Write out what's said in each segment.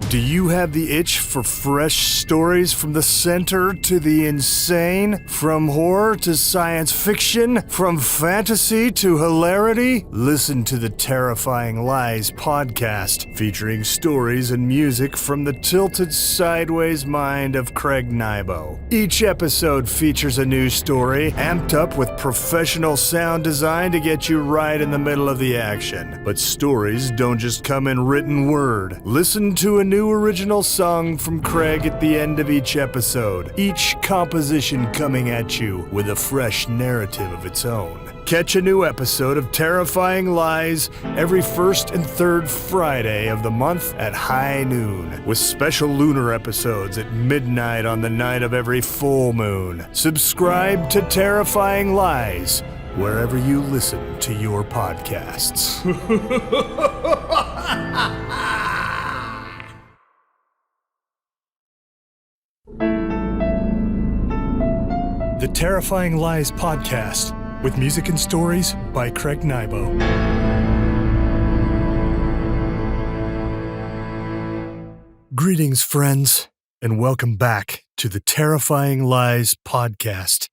Do you have the itch for fresh stories from the center to the insane? From horror to science fiction? From fantasy to hilarity? Listen to the Terrifying Lies podcast, featuring stories and music from the tilted sideways mind of Craig Nybo. Each episode features a new story, amped up with professional sound design to get you right in the middle of the action. But stories don't just come in written word. Listen to a new original song from Craig at the end of each episode, each composition coming at you with a fresh narrative of its own. Catch a new episode of Terrifying Lies every first and third Friday of the month at high noon, with special lunar episodes at midnight on the night of every full moon. Subscribe to Terrifying Lies wherever you listen to your podcasts. The Terrifying Lies podcast, with music and stories by Craig Nybo. Greetings, friends, and welcome back to the Terrifying Lies podcast,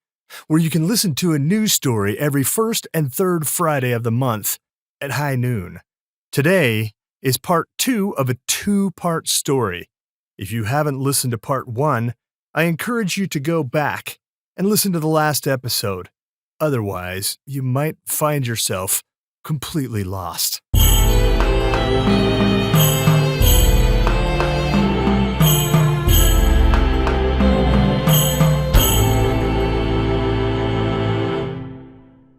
where you can listen to a new story every first and third Friday of the month at high noon. Today is part 2 of a 2-part story. If you haven't listened to part 1, I encourage you to go back and listen to the last episode. Otherwise, you might find yourself completely lost.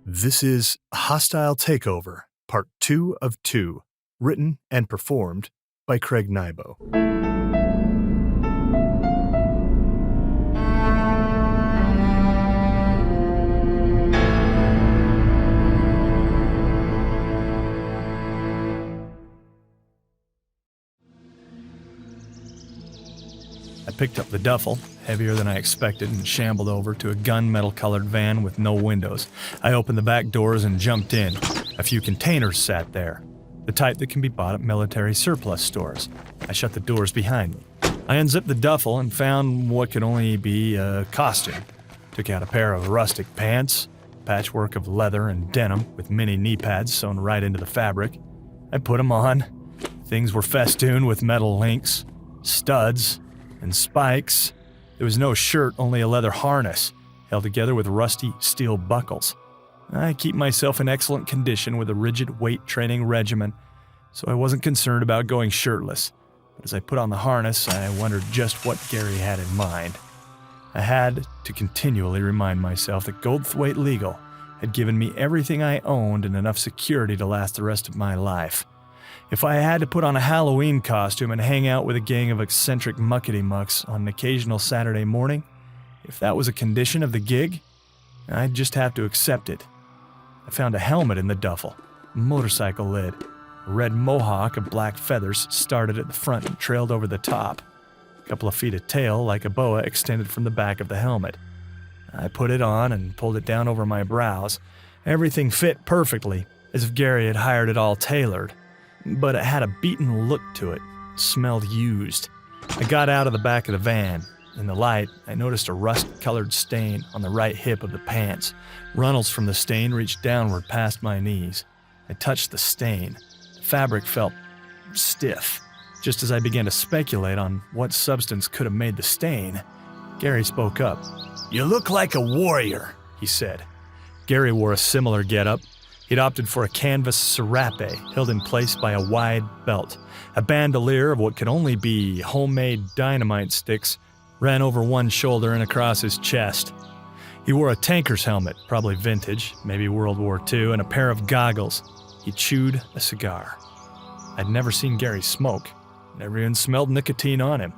This is Hostile Takeover, Part 2 of 2, written and performed by Craig Nybo. I picked up the duffel, heavier than I expected, and shambled over to a gunmetal-colored van with no windows. I opened the back doors and jumped in. A few containers sat there, the type that can be bought at military surplus stores. I shut the doors behind me. I unzipped the duffel and found what could only be a costume. Took out a pair of rustic pants, patchwork of leather and denim with mini knee pads sewn right into the fabric. I put them on. Things were festooned with metal links, studs, and spikes. There was no shirt, only a leather harness, held together with rusty steel buckles. I keep myself in excellent condition with a rigid weight training regimen, so I wasn't concerned about going shirtless. But as I put on the harness, I wondered just what Gary had in mind. I had to continually remind myself that Goldthwaite Legal had given me everything I owned and enough security to last the rest of my life. If I had to put on a Halloween costume and hang out with a gang of eccentric muckety-mucks on an occasional Saturday morning, if that was a condition of the gig, I'd just have to accept it. I found a helmet in the duffel, a motorcycle lid, a red mohawk of black feathers started at the front and trailed over the top. A couple of feet of tail, like a boa, extended from the back of the helmet. I put it on and pulled it down over my brows. Everything fit perfectly, as if Gary had hired it all tailored. But it had a beaten look to it, smelled used. I got out of the back of the van. In the light, I noticed a rust-colored stain on the right hip of the pants. Runnels from the stain reached downward past my knees. I touched the stain. The fabric felt stiff. Just as I began to speculate on what substance could have made the stain, Gary spoke up. "You look like a warrior," he said. Gary wore a similar getup. He'd opted for a canvas serape held in place by a wide belt. A bandolier of what could only be homemade dynamite sticks ran over one shoulder and across his chest. He wore a tanker's helmet, probably vintage, maybe World War II, and a pair of goggles. He chewed a cigar. I'd never seen Gary smoke. Never even smelled nicotine on him.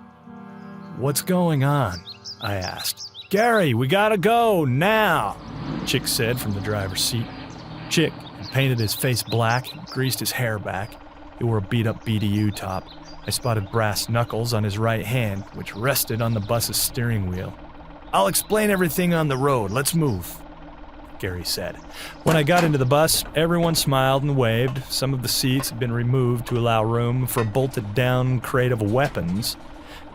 "What's going on?" I asked. "Gary, we gotta go, now," Chick said from the driver's seat. Chick had painted his face black and greased his hair back. He wore a beat-up BDU top. I spotted brass knuckles on his right hand, which rested on the bus's steering wheel. "I'll explain everything on the road. Let's move." Gary said. When I got into the bus, everyone smiled and waved. Some of the seats had been removed to allow room for a bolted-down crate of weapons.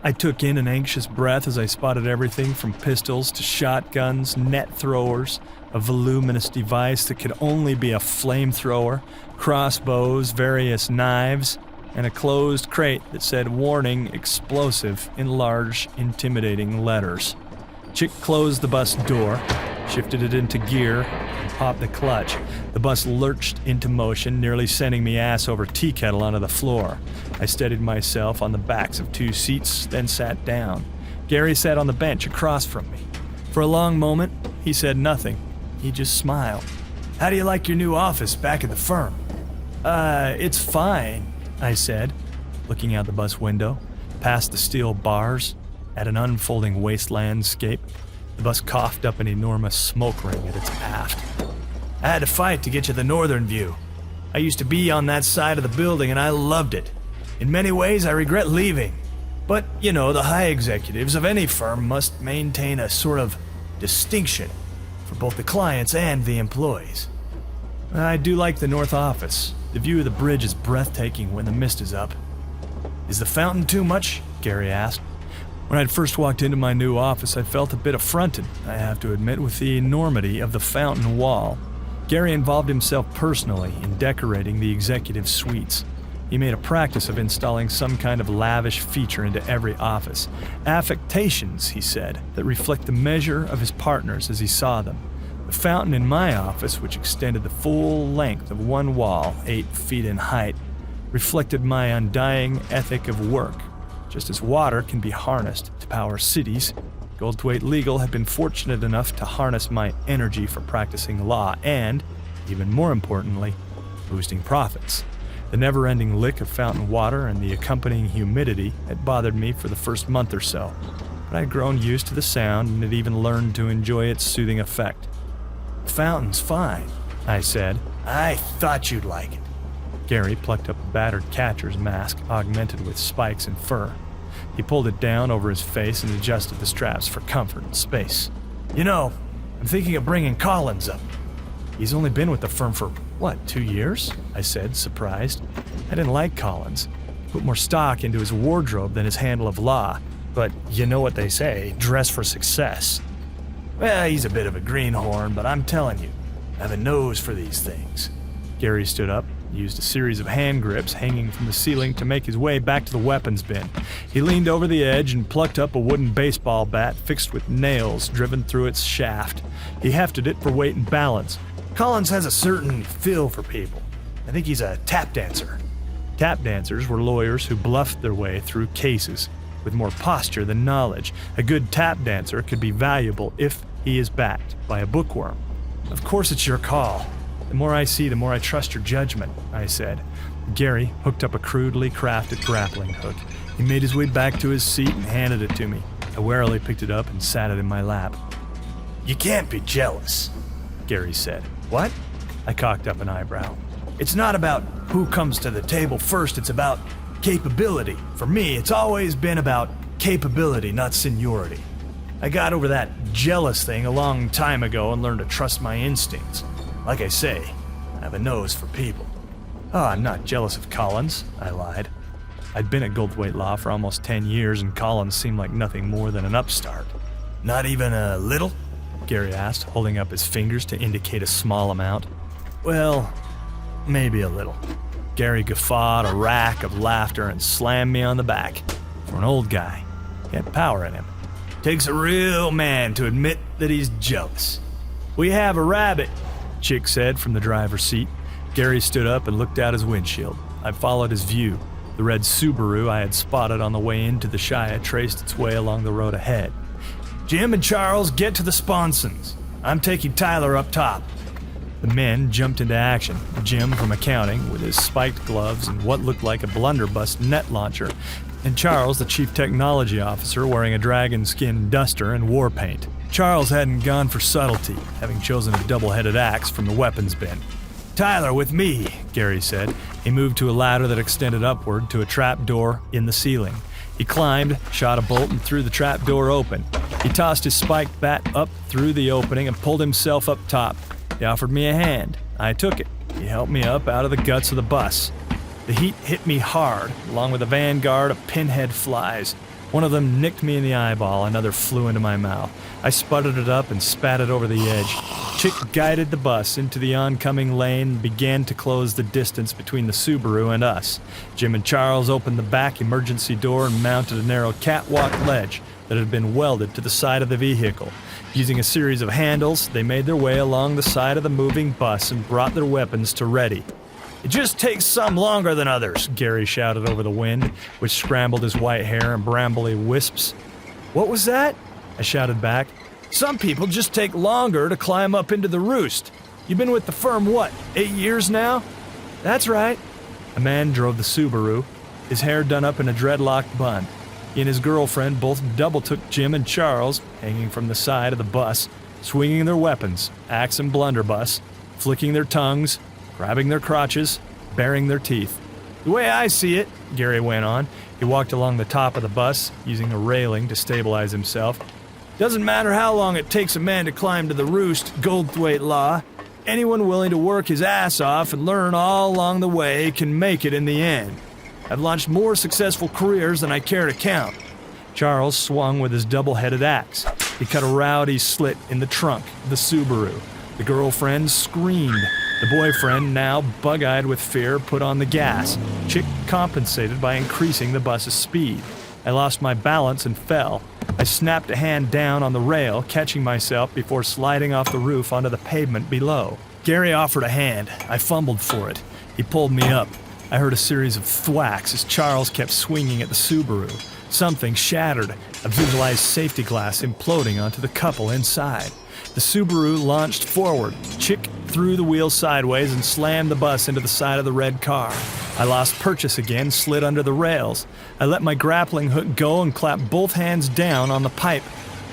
I took in an anxious breath as I spotted everything from pistols to shotguns, net throwers, a voluminous device that could only be a flamethrower, crossbows, various knives, and a closed crate that said "Warning, Explosive" in large, intimidating letters. Chick closed the bus door, shifted it into gear, and popped the clutch. The bus lurched into motion, nearly sending me ass over tea kettle onto the floor. I steadied myself on the backs of 2 seats, then sat down. Gary sat on the bench across from me. For a long moment, he said nothing. He just smiled. "How do you like your new office back at the firm?" It's fine," I said, looking out the bus window, past the steel bars, at an unfolding waste landscape. The bus coughed up an enormous smoke ring at its aft. "I had to fight to get you the northern view. I used to be on that side of the building and I loved it. In many ways I regret leaving. But, the high executives of any firm must maintain a sort of distinction for both the clients and the employees. I do like the north office. The view of the bridge is breathtaking when the mist is up." "Is the fountain too much?" Gary asked. When I'd first walked into my new office, I felt a bit affronted, I have to admit, with the enormity of the fountain wall. Gary involved himself personally in decorating the executive suites. He made a practice of installing some kind of lavish feature into every office. Affectations, he said, that reflect the measure of his partners as he saw them. The fountain in my office, which extended the full length of one wall, 8 feet in height, reflected my undying ethic of work. Just as water can be harnessed to power cities, Goldthwait Legal had been fortunate enough to harness my energy for practicing law and, even more importantly, boosting profits. The never-ending lick of fountain water and the accompanying humidity had bothered me for the first month or so, but I had grown used to the sound and had even learned to enjoy its soothing effect. "The fountain's fine," I said. "I thought you'd like it." Gary plucked up a battered catcher's mask augmented with spikes and fur. He pulled it down over his face and adjusted the straps for comfort and space. "I'm thinking of bringing Collins up." "He's only been with the firm for, 2 years?" I said, surprised. I didn't like Collins. He put more stock into his wardrobe than his handle of law. But you know what they say, dress for success. "Well, he's a bit of a greenhorn, but I'm telling you, I have a nose for these things." Gary stood up, used a series of hand grips hanging from the ceiling to make his way back to the weapons bin. He leaned over the edge and plucked up a wooden baseball bat fixed with nails driven through its shaft. He hefted it for weight and balance. "Collins has a certain feel for people. I think he's a tap dancer." Tap dancers were lawyers who bluffed their way through cases with more posture than knowledge. A good tap dancer could be valuable if he is backed by a bookworm. "Of course it's your call. The more I see, the more I trust your judgment," I said. Gary hooked up a crudely crafted grappling hook. He made his way back to his seat and handed it to me. I warily picked it up and sat it in my lap. "You can't be jealous," Gary said. "What?" I cocked up an eyebrow. "It's not about who comes to the table first, it's about capability. For me, it's always been about capability, not seniority. I got over that jealous thing a long time ago and learned to trust my instincts. Like I say, I have a nose for people." "Oh, I'm not jealous of Collins," I lied. I'd been at Goldthwait Law for almost 10 years and Collins seemed like nothing more than an upstart. "Not even a little?" Gary asked, holding up his fingers to indicate a small amount. "Well, maybe a little." Gary guffawed a rack of laughter and slammed me on the back. For an old guy, he had power in him. "Takes a real man to admit that he's jealous." "We have a rabbit," Chick said from the driver's seat. Gary stood up and looked out his windshield. I followed his view. The red Subaru I had spotted on the way into the Shia traced its way along the road ahead. "Jim and Charles, get to the sponsons. I'm taking Tyler up top." The men jumped into action. Jim from accounting, with his spiked gloves and what looked like a blunderbuss net launcher, and Charles, the chief technology officer, wearing a dragon skin duster and war paint. Charles hadn't gone for subtlety, having chosen a double-headed axe from the weapons bin. "Tyler, with me," Gary said. He moved to a ladder that extended upward to a trap door in the ceiling. He climbed, shot a bolt, and threw the trap door open. He tossed his spiked bat up through the opening and pulled himself up top. He offered me a hand. I took it. He helped me up out of the guts of the bus. The heat hit me hard, along with a vanguard of pinhead flies. One of them nicked me in the eyeball, another flew into my mouth. I sputtered it up and spat it over the edge. Chick guided the bus into the oncoming lane and began to close the distance between the Subaru and us. Jim and Charles opened the back emergency door and mounted a narrow catwalk ledge that had been welded to the side of the vehicle. Using a series of handles, they made their way along the side of the moving bus and brought their weapons to ready. "It just takes some longer than others," Gary shouted over the wind, which scrambled his white hair in brambly wisps. "What was that?" I shouted back. "Some people just take longer to climb up into the roost. You've been with the firm, what, 8 years now?" "That's right." A man drove the Subaru, his hair done up in a dreadlocked bun. He and his girlfriend both double-took Jim and Charles, hanging from the side of the bus, swinging their weapons, axe and blunderbuss, flicking their tongues, grabbing their crotches, baring their teeth. "The way I see it," Gary went on, he walked along the top of the bus, using a railing to stabilize himself. "Doesn't matter how long it takes a man to climb to the roost, Goldthwait law. Anyone willing to work his ass off and learn all along the way can make it in the end. I've launched more successful careers than I care to count." Charles swung with his double-headed axe. He cut a rowdy slit in the trunk of the Subaru. The girlfriend screamed. The boyfriend, now bug-eyed with fear, put on the gas. Chick compensated by increasing the bus's speed. I lost my balance and fell. I snapped a hand down on the rail, catching myself before sliding off the roof onto the pavement below. Gary offered a hand. I fumbled for it. He pulled me up. I heard a series of thwacks as Charles kept swinging at the Subaru. Something shattered, a visualized safety glass imploding onto the couple inside. The Subaru launched forward. Chick threw the wheel sideways and slammed the bus into the side of the red car. I lost purchase again, slid under the rails. I let my grappling hook go and clapped both hands down on the pipe,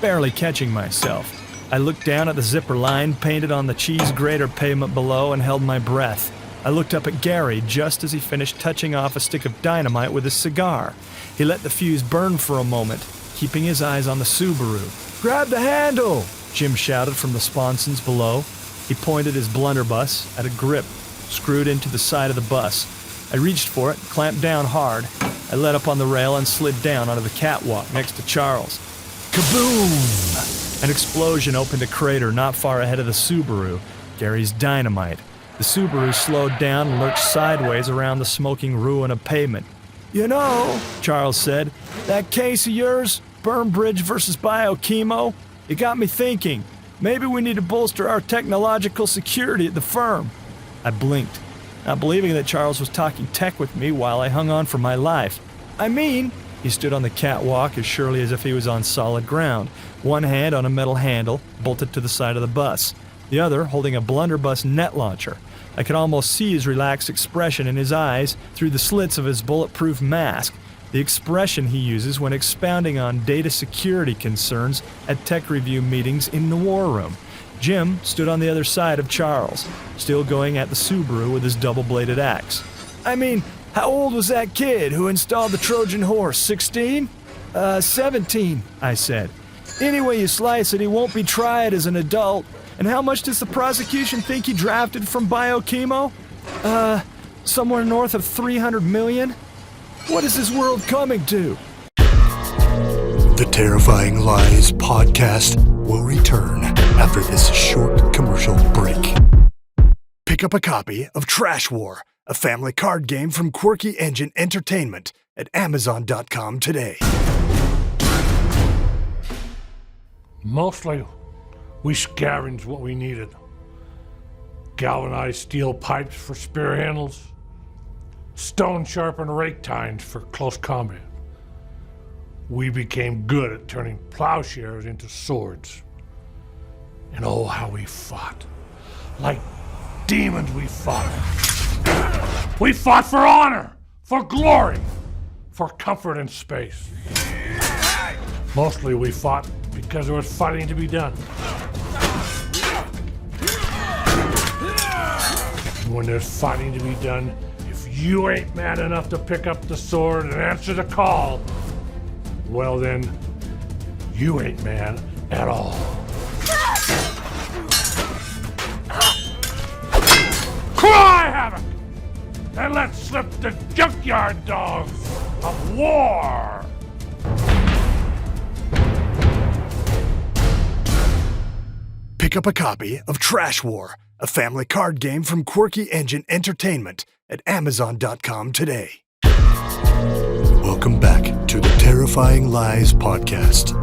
barely catching myself. I looked down at the zipper line painted on the cheese grater pavement below and held my breath. I looked up at Gary just as he finished touching off a stick of dynamite with his cigar. He let the fuse burn for a moment, keeping his eyes on the Subaru. "Grab the handle!" Jim shouted from the sponsons below. He pointed his blunderbuss at a grip screwed into the side of the bus. I reached for it, clamped down hard. I let up on the rail and slid down onto the catwalk next to Charles. Kaboom! An explosion opened a crater not far ahead of the Subaru, Gary's dynamite. The Subaru slowed down and lurched sideways around the smoking ruin of pavement. "You know," Charles said, "that case of yours, Burnbridge versus Biochemo, it got me thinking. Maybe we need to bolster our technological security at the firm." I blinked, not believing that Charles was talking tech with me while I hung on for my life. "I mean," he stood on the catwalk as surely as if he was on solid ground, one hand on a metal handle bolted to the side of the bus, the other holding a blunderbuss net launcher. I could almost see his relaxed expression in his eyes through the slits of his bulletproof mask, the expression he uses when expounding on data security concerns at tech review meetings in the war room. Jim stood on the other side of Charles, still going at the Subaru with his double-bladed axe. "I mean, how old was that kid who installed the Trojan horse, 16? 17, I said. "Any way you slice it, he won't be tried as an adult. And how much does the prosecution think he drafted from Biochemo? Somewhere north of 300 million? What is this world coming to?" The Terrifying Lies podcast will return after this short commercial break. Pick up a copy of Trash War, a family card game from Quirky Engine Entertainment at Amazon.com today. Mostly, we scavenged what we needed. Galvanized steel pipes for spear handles, stone-sharpened rake tines for close combat. We became good at turning plowshares into swords. And oh, how we fought. Like demons we fought. We fought for honor, for glory, for comfort and space. Mostly we fought because there was fighting to be done. When there's fighting to be done, if you ain't man enough to pick up the sword and answer the call, well then, you ain't man at all. and let slip the junkyard dogs of war. Pick up a copy of Trash War, a family card game from Quirky Engine Entertainment at Amazon.com today. Welcome back to the Terrifying Lies podcast.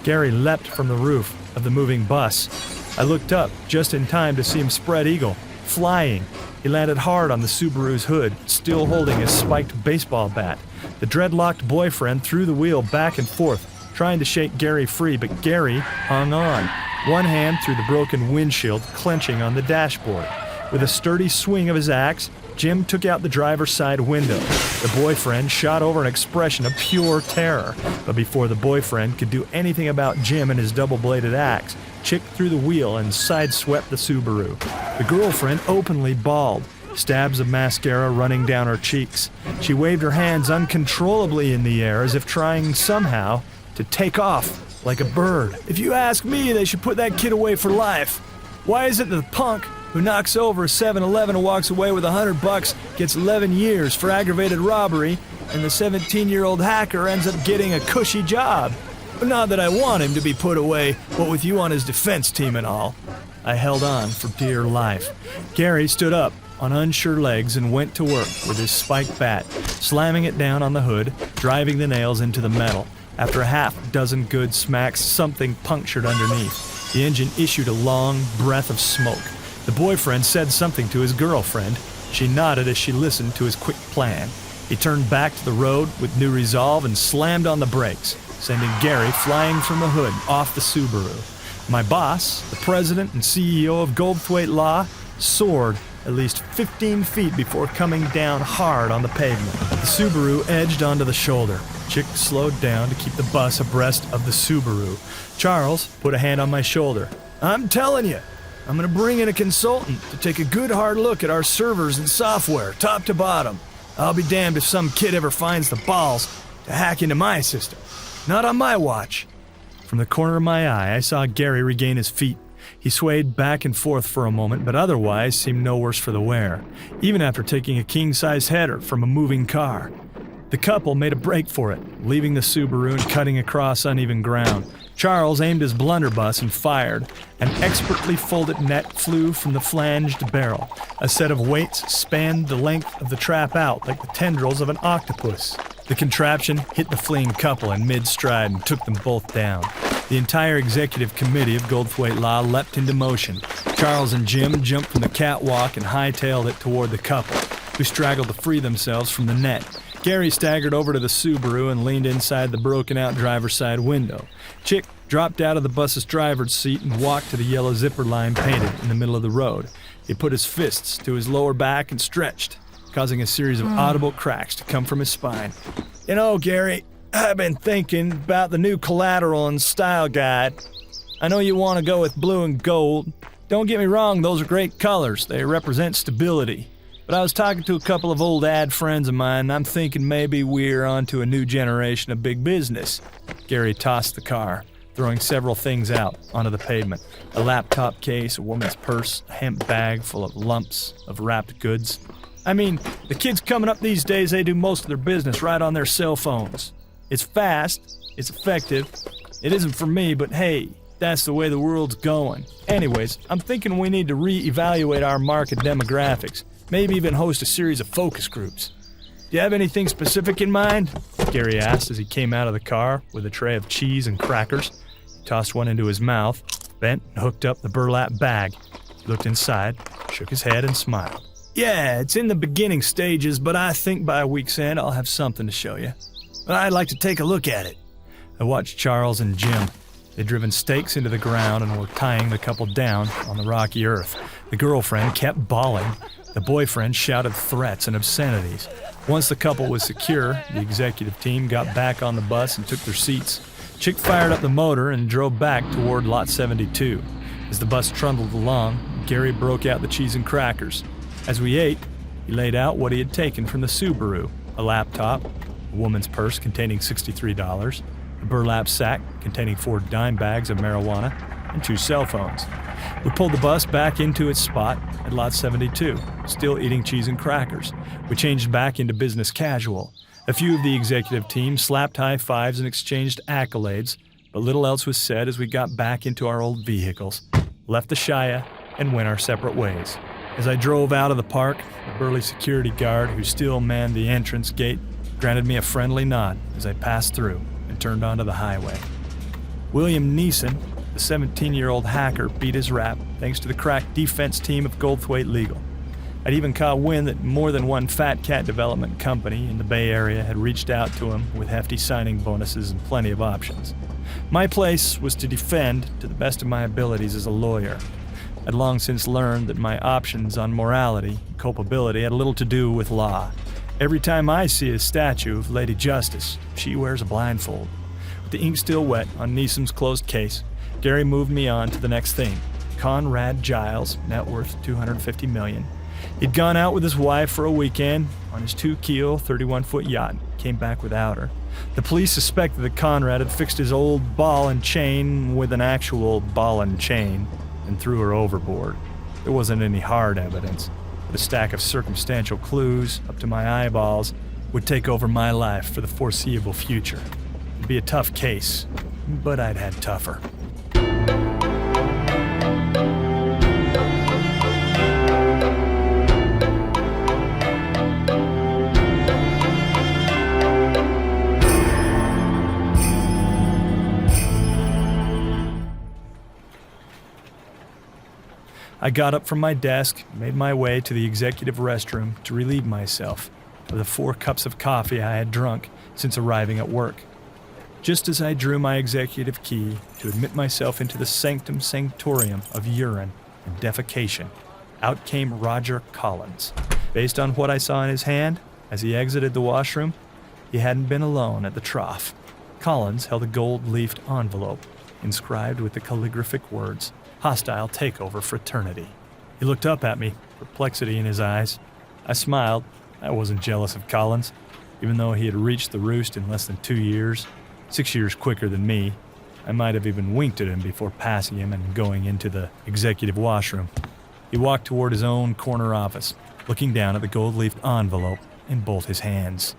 Gary leapt from the roof of the moving bus. I looked up just in time to see him spread eagle, flying. He landed hard on the Subaru's hood, still holding his spiked baseball bat. The dreadlocked boyfriend threw the wheel back and forth, trying to shake Gary free, but Gary hung on, one hand through the broken windshield, clenching on the dashboard. With a sturdy swing of his axe, Jim took out the driver's side window. The boyfriend shot over an expression of pure terror, but before the boyfriend could do anything about Jim and his double-bladed axe, Chick threw the wheel and sideswept the Subaru. The girlfriend openly bawled, stabs of mascara running down her cheeks. She waved her hands uncontrollably in the air as if trying somehow to take off like a bird. If you ask me, they should put that kid away for life. Why is it that the punk who knocks over a 7-Eleven and walks away with $100 gets 11 years for aggravated robbery, and the 17-year-old hacker ends up getting a cushy job? But not that I want him to be put away, what with you on his defense team and all. I held on for dear life. Gary stood up on unsure legs and went to work with his spiked bat, slamming it down on the hood, driving the nails into the metal. After a half-dozen good smacks, something punctured underneath. The engine issued a long breath of smoke. The boyfriend said something to his girlfriend. She nodded as she listened to his quick plan. He turned back to the road with new resolve and slammed on the brakes, sending Gary flying from the hood off the Subaru. My boss, the president and CEO of Goldthwait Law, soared at least 15 feet before coming down hard on the pavement. The Subaru edged onto the shoulder. Chick slowed down to keep the bus abreast of the Subaru. Charles put a hand on my shoulder. I'm telling you, I'm going to bring in a consultant to take a good hard look at our servers and software, top to bottom. I'll be damned if some kid ever finds the balls to hack into my system. Not on my watch. From the corner of my eye, I saw Gary regain his feet. He swayed back and forth for a moment, but otherwise seemed no worse for the wear, even after taking a king-size header from a moving car. The couple made a break for it, leaving the Subaru and cutting across uneven ground. Charles aimed his blunderbuss and fired. An expertly folded net flew from the flanged barrel. A set of weights spanned the length of the trap out like the tendrils of an octopus. The contraption hit the fleeing couple in mid-stride and took them both down. The entire executive committee of Goldthwait Law leapt into motion. Charles and Jim jumped from the catwalk and hightailed it toward the couple, who straggled to free themselves from the net. Gary staggered over to the Subaru and leaned inside the broken-out driver's side window. Chick dropped out of the bus's driver's seat and walked to the yellow zipper line painted in the middle of the road. He put his fists to his lower back and stretched, causing a series of audible cracks to come from his spine. You know, Gary, I've been thinking about the new collateral and style guide. I know you want to go with blue and gold. Don't get me wrong, those are great colors. They represent stability. But I was talking to a couple of old ad friends of mine, and I'm thinking maybe we're onto a new generation of big business. Gary tossed the car, throwing several things out onto the pavement. A laptop case, a woman's purse, a hemp bag full of lumps of wrapped goods. I mean, the kids coming up these days, they do most of their business right on their cell phones. It's fast, it's effective. It isn't for me, but hey, that's the way the world's going. Anyways, I'm thinking we need to re-evaluate our market demographics. Maybe even host a series of focus groups. Do you have anything specific in mind? Gary asked as he came out of the car with a tray of cheese and crackers. He tossed one into his mouth, bent and hooked up the burlap bag. He looked inside, shook his head and smiled. Yeah, it's in the beginning stages, but I think by week's end I'll have something to show you. But I'd like to take a look at it. I watched Charles and Jim. They'd driven stakes into the ground and were tying the couple down on the rocky earth. The girlfriend kept bawling. The boyfriend shouted threats and obscenities. Once the couple was secure, the executive team got back on the bus and took their seats. Chick fired up the motor and drove back toward Lot 72. As the bus trundled along, Gary broke out the cheese and crackers. As we ate, he laid out what he had taken from the Subaru: a laptop, a woman's purse containing $63, a burlap sack containing 4 dime bags of marijuana, and 2 cell phones. We pulled the bus back into its spot at Lot 72, still eating cheese and crackers. We changed back into business casual. A few of the executive team slapped high fives and exchanged accolades, but little else was said as we got back into our old vehicles, left the Shia, and went our separate ways. As I drove out of the park, the burly security guard who still manned the entrance gate granted me a friendly nod as I passed through and turned onto the highway. William Neeson, the 17-year-old hacker, beat his rap thanks to the crack defense team of Goldthwait Legal. I'd even caught wind that more than one fat cat development company in the Bay Area had reached out to him with hefty signing bonuses and plenty of options. My place was to defend to the best of my abilities as a lawyer. I'd long since learned that my options on morality and culpability had little to do with law. Every time I see a statue of Lady Justice, she wears a blindfold. With the ink still wet on Neeson's closed case, Gary moved me on to the next thing. Conrad Giles, net worth $250 million. He'd gone out with his wife for a weekend on his 2-keel, 31-foot yacht, came back without her. The police suspected that Conrad had fixed his old ball and chain with an actual ball and chain and threw her overboard. There wasn't any hard evidence, but a stack of circumstantial clues up to my eyeballs would take over my life for the foreseeable future. It'd be a tough case, but I'd had tougher. I got up from my desk, made my way to the executive restroom to relieve myself of the 4 cups of coffee I had drunk since arriving at work. Just as I drew my executive key to admit myself into the sanctum sanctorum of urine and defecation, out came Roger Collins. Based on what I saw in his hand as he exited the washroom, he hadn't been alone at the trough. Collins held a gold-leafed envelope inscribed with the calligraphic words, "Hostile Takeover Fraternity." He looked up at me, perplexity in his eyes. I smiled. I wasn't jealous of Collins, even though he had reached the roost in less than 2 years, 6 years quicker than me. I might have even winked at him before passing him and going into the executive washroom. He walked toward his own corner office, looking down at the gold-leafed envelope in both his hands.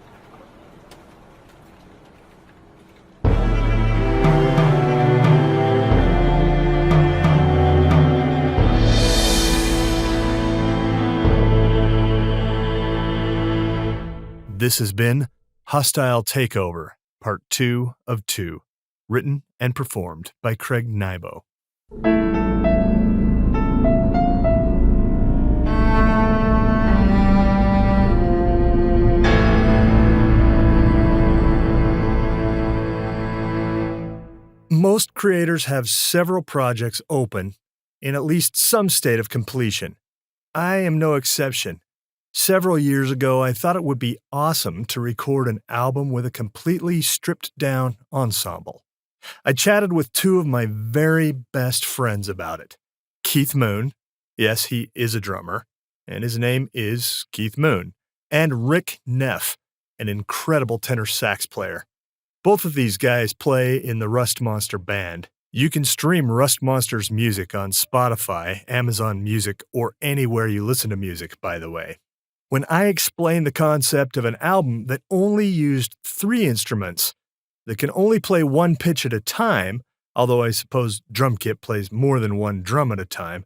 This has been Hostile Takeover, Part 2 of 2, written and performed by Craig Nybo. Most creators have several projects open in at least some state of completion. I am no exception. Several years ago, I thought it would be awesome to record an album with a completely stripped-down ensemble. I chatted with 2 of my very best friends about it. Keith Moon, yes, he is a drummer, and his name is Keith Moon, and Rick Neff, an incredible tenor sax player. Both of these guys play in the Rust Monster band. You can stream Rust Monster's music on Spotify, Amazon Music, or anywhere you listen to music, by the way. When I explained the concept of an album that only used 3 instruments, that can only play 1 pitch at a time, although I suppose drum kit plays more than 1 drum at a time,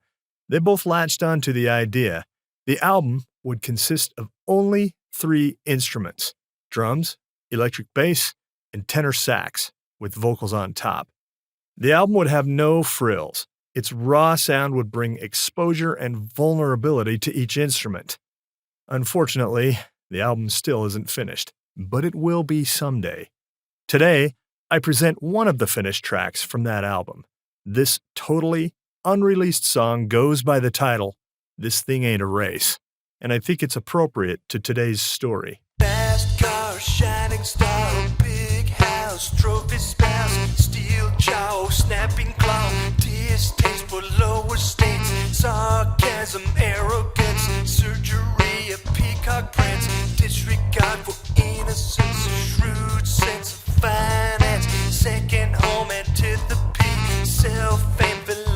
they both latched onto the idea. The album would consist of only 3 instruments: drums, electric bass, and tenor sax, with vocals on top. The album would have no frills. Its raw sound would bring exposure and vulnerability to each instrument. Unfortunately, the album still isn't finished, but it will be someday. Today, I present one of the finished tracks from that album. This totally unreleased song goes by the title, "This Thing Ain't a Race," and I think it's appropriate to today's story. Fast car, shining star, big house, trophy spouse, steel jaw, snapping claw, distaste for lower states, sarcasm, arrogance, surgery, a peacock prince, disregard for innocence, a shrewd sense of finance, second home and to the peak, self-fame,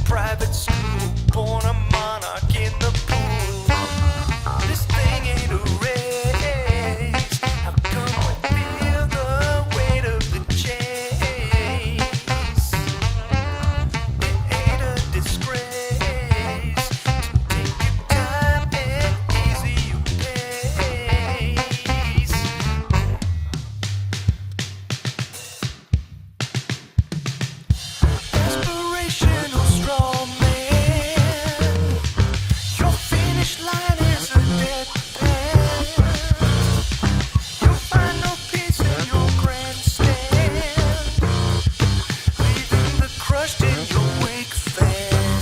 private school, born a monarch in the pool. This thing ain't a race. How come we feel the weight of the chase? It ain't a disgrace to take your time and easy your pace. Aspirational straw man, your finish line is a dead end. You'll find no peace in your grandstand, leaving the crushed in your wake fan.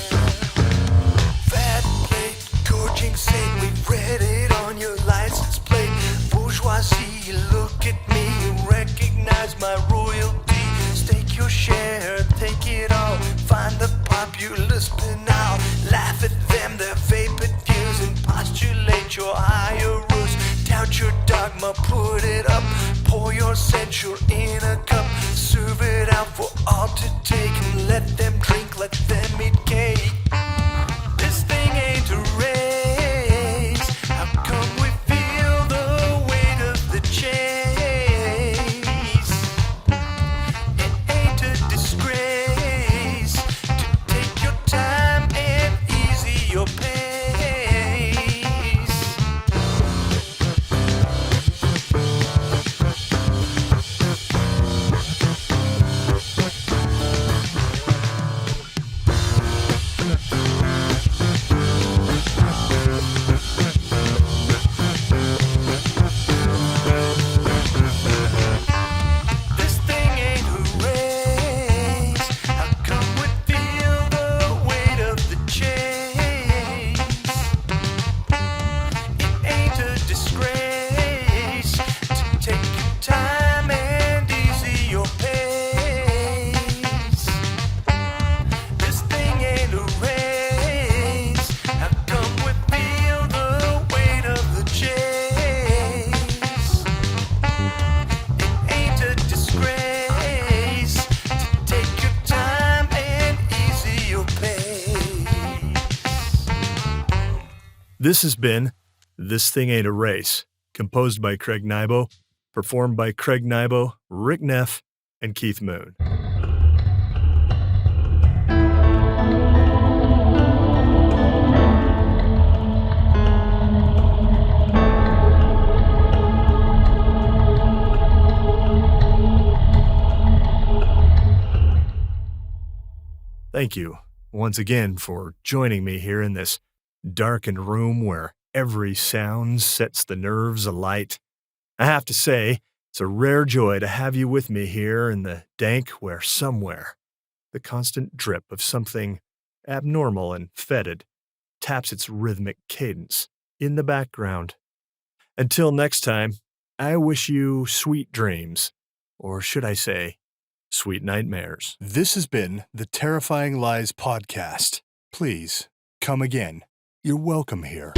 Fat plate, gorging Saint, we read it on your license plate. Bourgeoisie, look at me, you recognize my royalty. Stake your share, take it all. Find the populace banal. Laugh at them, their vapid views, and postulate your higher rules. Doubt your dogma, put it up. Pour your censure in a cup. Serve it out for all to take, and let them drink, let them eat cake. This thing ain't a race. How come we feel the weight of the chase? It ain't a disgrace to take your time and easy your pace. This thing ain't a race. How come we feel the weight of the chase? It ain't a disgrace to take your time and easy your pace. This thing ain't a race. How come we feel the weight of the chase? It ain't a disgrace to take your time and easy your pace. This has been This Thing Ain't a Race, composed by Craig Nybo, performed by Craig Nybo, Rick Neff, and Keith Moon. Thank you once again for joining me here in this darkened room where every sound sets the nerves alight. I have to say, it's a rare joy to have you with me here in the dank where somewhere the constant drip of something abnormal and fetid taps its rhythmic cadence in the background. Until next time, I wish you sweet dreams, or should I say, sweet nightmares. This has been the Terrifying Lies podcast. Please come again. You're welcome here.